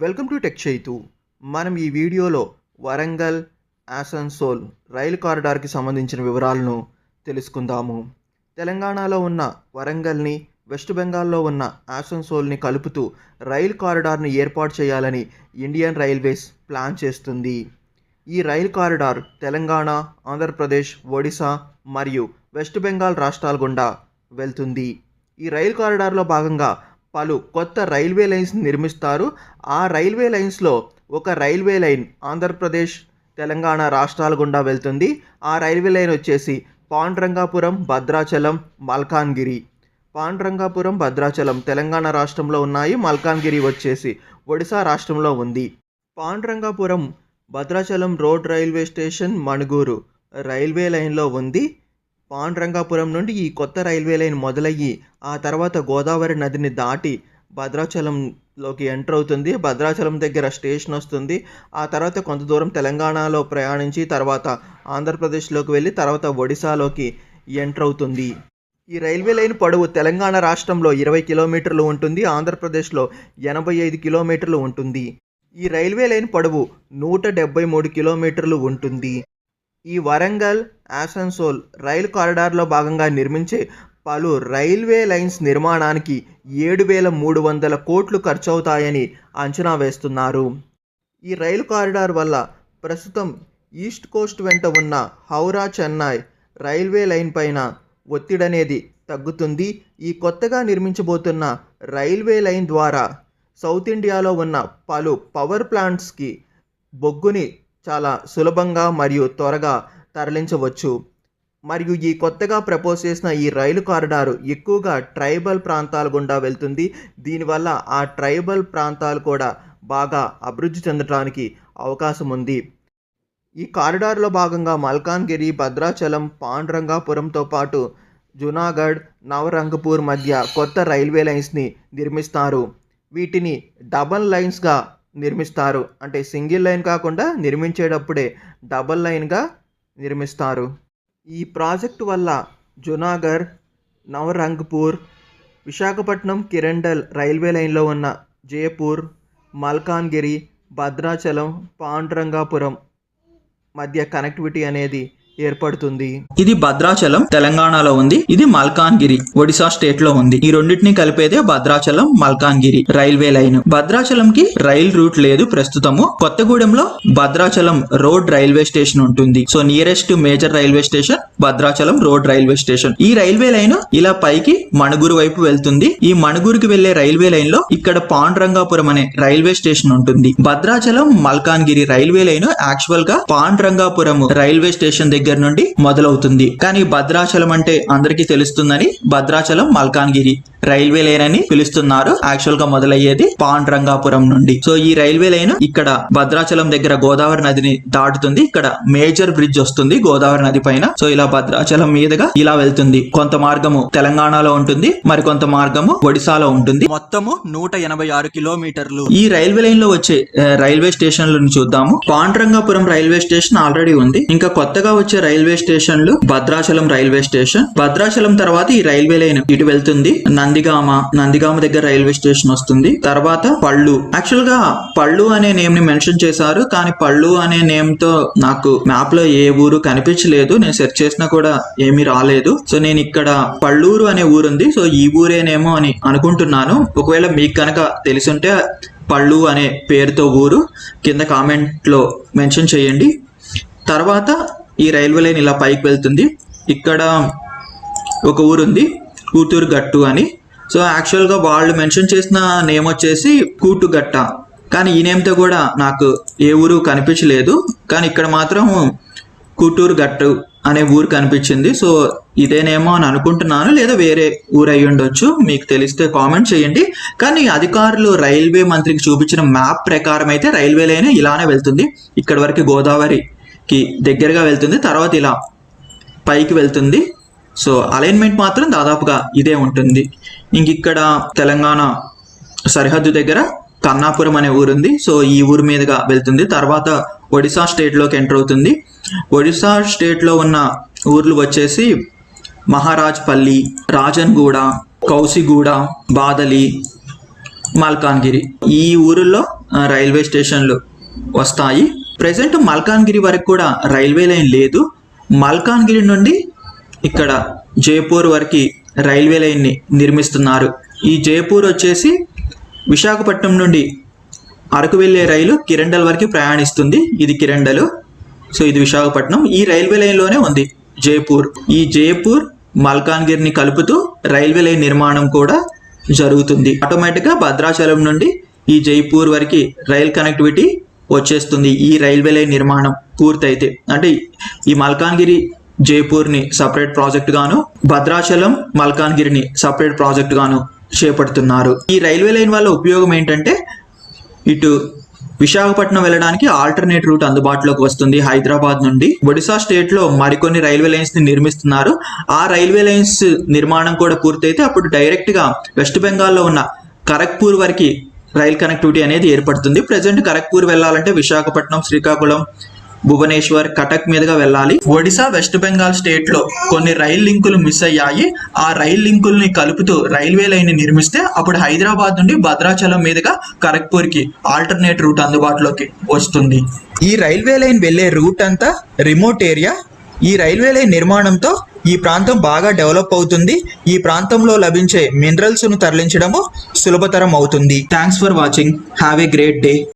Welcome to tech Chaitu. మనం ఈ వీడియోలో వరంగల్ ఆసన్సోల్ రైలు కారిడార్కి సంబంధించిన వివరాలను తెలుసుకుందాము. తెలంగాణలో ఉన్న వరంగల్ని వెస్ట్ బెంగాల్లో ఉన్న ఆసన్సోల్ని కలుపుతూ రైలు కారిడార్ని ఏర్పాటు చేయాలని ఇండియన్ రైల్వేస్ ప్లాన్ చేస్తుంది. ఈ రైలు కారిడార్ తెలంగాణ, ఆంధ్రప్రదేశ్, ఒడిశా మరియు వెస్ట్ బెంగాల్ రాష్ట్రాల గుండా వెళ్తుంది. ఈ రైలు కారిడార్లో భాగంగా పలు కొత్త రైల్వే లైన్స్ నిర్మిస్తారు. ఆ రైల్వే లైన్స్లో ఒక రైల్వే లైన్ ఆంధ్రప్రదేశ్, తెలంగాణ రాష్ట్రాల గుండా వెళ్తుంది. ఆ రైల్వే లైన్ వచ్చేసి పాండ్రంగాపురం, భద్రాచలం, మల్కాన్గిరి. పాండ్రంగాపురం, భద్రాచలం తెలంగాణ రాష్ట్రంలో ఉన్నాయి. మల్కాన్గిరి వచ్చేసి ఒడిశా రాష్ట్రంలో ఉంది. Pandrangapuram Bhadrachalam road railway station Manuguru railway లైన్లో ఉంది. పాండ్రంగాపురం నుండి ఈ కొత్త రైల్వే లైన్ మొదలయ్యి ఆ తర్వాత గోదావరి నదిని దాటి భద్రాచలంలోకి ఎంటర్ అవుతుంది. భద్రాచలం దగ్గర స్టేషన్ వస్తుంది. ఆ తర్వాత కొంత దూరం తెలంగాణలో ప్రయాణించి తర్వాత ఆంధ్రప్రదేశ్లోకి వెళ్ళి తర్వాత ఒడిశాలోకి ఎంటర్ అవుతుంది. ఈ రైల్వే లైన్ పొడవు తెలంగాణ రాష్ట్రంలో 20 కిలోమీటర్లు ఉంటుంది. ఆంధ్రప్రదేశ్లో 85 కిలోమీటర్లు ఉంటుంది. ఈ రైల్వే లైన్ పొడవు 173 కిలోమీటర్లు ఉంటుంది. ఈ వరంగల్ ఆసన్సోల్ రైలు కారిడార్లో భాగంగా నిర్మించే పలు రైల్వే లైన్స్ నిర్మాణానికి 7,300 కోట్లు ఖర్చవుతాయని అంచనా వేస్తున్నారు. ఈ రైలు కారిడార్ వల్ల ప్రస్తుతం ఈస్ట్ కోస్ట్ వెంట ఉన్న హౌరా చెన్నై రైల్వే లైన్ పైన ఒత్తిడనేది తగ్గుతుంది. ఈ కొత్తగా నిర్మించబోతున్న రైల్వే లైన్ ద్వారా సౌత్ ఇండియాలో ఉన్న పలు పవర్ ప్లాంట్స్కి బొగ్గుని చాలా సులభంగా మరియు త్వరగా తరలించవచ్చు. మరియు ఈ కొత్తగా ప్రపోజ్ చేసిన ఈ రైలు కారిడారు ఎక్కువగా ట్రైబల్ ప్రాంతాల గుండా వెళ్తుంది. దీనివల్ల ఆ ట్రైబల్ ప్రాంతాలు కూడా బాగా అభివృద్ధి చెందడానికి అవకాశం ఉంది. ఈ కారిడార్లో భాగంగా మల్కాన్గిరి, భద్రాచలం, పాండ్రంగాపురంతో పాటు జునాగఢ్, నవరంగపూర్ మధ్య కొత్త రైల్వే లైన్స్ని నిర్మిస్తారు. వీటిని డబల్ లైన్స్గా నిర్మిస్తారు. అంటే సింగిల్ లైన్ కాకుండా నిర్మించేటప్పుడే డబల్ లైన్గా నిర్మిస్తారు. ఈ ప్రాజెక్టు వల్ల జునాగఢ్, నవరంగపూర్, విశాఖపట్నం, కిరండల్ రైల్వే లైన్లో ఉన్న జయపూర్, మల్కాన్గిరి, భద్రాచలం, పాండ్రంగాపురం మధ్య కనెక్టివిటీ అనేది ఏర్పడుతుంది. ఇది భద్రాచలం తెలంగాణలో ఉంది. ఇది మల్కాన్గిరి ఒడిశా స్టేట్ లో ఉంది. ఈ రెండింటిని కలిపేదే భద్రాచలం మల్కాన్గిరి రైల్వే లైన్. భద్రాచలం కి రైల్ రూట్ లేదు ప్రస్తుతము. కొత్తగూడెంలో భద్రాచలం రోడ్ రైల్వే స్టేషన్ ఉంటుంది. So nearest major railway station Bhadrachalam road railway station. ఈ రైల్వే లైన్ ఇలా పైకి మణుగూరు వైపు వెళ్తుంది. ఈ మణుగూరుకి వెళ్లే రైల్వే లైన్ లో ఇక్కడ పాండ్రంగాపురం అనే రైల్వే స్టేషన్ ఉంటుంది. Bhadrachalam Malkangiri railway line actual గా పాండ్రంగాపురం రైల్వే స్టేషన్ దగ్గర నుండి మొదలవుతుంది. కానీ భద్రాచలం అంటే అందరికీ తెలుస్తుందని భద్రాచలం మల్కాన్గిరి రైల్వే లైన్ అని పిలుస్తున్నారు. యాక్చువల్ గా మొదలయ్యేది పాండ్రంగాపురం నుండి. సో ఈ రైల్వే లైన్ ఇక్కడ భద్రాచలం దగ్గర గోదావరి నదిని దాటుతుంది. ఇక్కడ మేజర్ బ్రిడ్జ్ వస్తుంది గోదావరి నది పైన. సో ఇలా భద్రాచలం మీదుగా ఇలా వెళ్తుంది. కొంత మార్గము తెలంగాణలో ఉంటుంది, మరి కొంత మార్గము ఒడిశాలో ఉంటుంది. మొత్తము 186 కిలోమీటర్లు. ఈ రైల్వే లైన్ లో వచ్చే రైల్వే స్టేషన్లను చూద్దాము. పాండ్రంగాపురం రైల్వే స్టేషన్ ఆల్రెడీ ఉంది. ఇంకా కొత్తగా వచ్చే రైల్వే స్టేషన్లు భద్రాచలం రైల్వే స్టేషన్. భద్రాచలం తర్వాత ఈ రైల్వే లైన్ ఇటు వెళ్తుంది. నందిగామ దగ్గర రైల్వే స్టేషన్ వస్తుంది. తర్వాత పళ్ళు. యాక్చువల్ గా పళ్ళు అనే నేమ్ ని మెన్షన్ చేశారు, కానీ పళ్ళు అనే నేమ్ తో నాకు మ్యాప్ లో ఏ ఊరు కనిపించలేదు. నేను సెర్చ్ చేసినా కూడా ఏమీ రాలేదు. సో నేను ఇక్కడ పళ్ళూరు అనే ఊరుంది. సో ఈ ఊరేనేమో అని అనుకుంటున్నాను. ఒకవేళ మీకు కనుక తెలిసుంటే పళ్ళు అనే పేరుతో ఊరు కింద కామెంట్ లో మెన్షన్ చేయండి. తర్వాత ఈ రైల్వే లైన్ ఇలా పైకి వెళ్తుంది. ఇక్కడ ఒక ఊరుంది కూతురుగట్టు అని. సో యాక్చువల్గా వాళ్ళు మెన్షన్ చేసిన నేమ్ వచ్చేసి కూటుగట్ట, కానీ ఈ నేమ్తో కూడా నాకు ఏ ఊరు కనిపించలేదు. కానీ ఇక్కడ మాత్రం కూటురుగట్టు అనే ఊరు కనిపించింది. సో ఇదేనేమో అని అనుకుంటున్నాను, లేదా వేరే ఊరు అయి ఉండొచ్చు. మీకు తెలిస్తే కామెంట్ చేయండి. కానీ అధికారులు రైల్వే మంత్రికి చూపించిన మ్యాప్ ప్రకారం అయితే రైల్వే లైన్ ఇలానే వెళ్తుంది. ఇక్కడ వరకు గోదావరికి దగ్గరగా వెళ్తుంది, తర్వాత ఇలా పైకి వెళ్తుంది. సో అలైన్మెంట్ మాత్రం దాదాపుగా ఇదే ఉంటుంది. ఇంక ఇక్కడ తెలంగాణ సరిహద్దు దగ్గర కన్నాపురం అనే ఊరుంది. సో ఈ ఊరు మీదుగా వెళ్తుంది. తర్వాత ఒడిశా స్టేట్లోకి ఎంటర్ అవుతుంది. ఒడిశా స్టేట్లో ఉన్న ఊర్లు వచ్చేసి మహారాజ్పల్లి, రాజన్గూడ, కౌసిగూడ, బాదలి, మల్కాన్గిరి. ఈ ఊరిలో రైల్వే స్టేషన్లు వస్తాయి. ప్రెసెంట్ మల్కాన్గిరి వరకు కూడా రైల్వే లైన్ లేదు. మల్కాన్గిరి నుండి ఇక్కడ జైపూర్ వరకు రైల్వే లైన్ని నిర్మిస్తున్నారు. ఈ జైపూర్ వచ్చేసి విశాఖపట్నం నుండి అరకు వెళ్ళే రైలు కిరండల్ వరకు ప్రయాణిస్తుంది. ఇది కిరండల్, సో ఇది విశాఖపట్నం. ఈ రైల్వే లైన్లోనే ఉంది జైపూర్. ఈ జైపూర్ మల్కాన్గిరిని కలుపుతూ రైల్వే లైన్ నిర్మాణం కూడా జరుగుతుంది. ఆటోమేటిక్గా భద్రాచలం నుండి ఈ జైపూర్ వరకు రైల్ కనెక్టివిటీ వచ్చేస్తుంది. ఈ రైల్వే లైన్ నిర్మాణం పూర్తయితే, అంటే ఈ మల్కాన్గిరి జైపూర్ని సపరేట్ ప్రాజెక్ట్ గాను, భద్రాచలం మల్కాన్గిరిని సపరేట్ ప్రాజెక్ట్ గాను చేపడుతున్నారు. ఈ రైల్వే లైన్ వల్ల ఉపయోగం ఏంటంటే ఇటు విశాఖపట్నం వెళ్ళడానికి ఆల్టర్నేట్ రూట్ అందుబాటులోకి వస్తుంది. హైదరాబాద్ నుండి ఒడిశా స్టేట్ లో మరికొన్ని రైల్వే లైన్స్ ని నిర్మిస్తున్నారు. ఆ రైల్వే లైన్స్ నిర్మాణం కూడా పూర్తయితే అప్పుడు డైరెక్ట్ గా వెస్ట్ బెంగాల్లో ఉన్న ఖరగ్పూర్ వరకు రైల్ కనెక్టివిటీ అనేది ఏర్పడుతుంది. ప్రజెంట్ ఖరగ్పూర్ వెళ్ళాలంటే విశాఖపట్నం, శ్రీకాకుళం, భువనేశ్వర్, కటక్ మీదుగా వెళ్ళాలి. ఒడిశా, వెస్ట్ బెంగాల్ స్టేట్ లో కొన్ని రైల్ లింకులు మిస్ అయ్యాయి. ఆ రైల్ లింకుల్ని కలుపుతూ రైల్వే లైన్ ని నిర్మిస్తే అప్పుడు హైదరాబాద్ నుండి భద్రాచలం మీదుగా ఖరగ్పూర్ కి ఆల్టర్నేట్ రూట్ అందుబాటులోకి వస్తుంది. ఈ రైల్వే లైన్ వెళ్లే రూట్ అంతా రిమోట్ ఏరియా. ఈ రైల్వే లైన్ నిర్మాణంతో ఈ ప్రాంతం బాగా డెవలప్ అవుతుంది. ఈ ప్రాంతంలో లభించే మినరల్స్ ను తరలించడము సులభతరం అవుతుంది. Thanks for watching. Have a great day.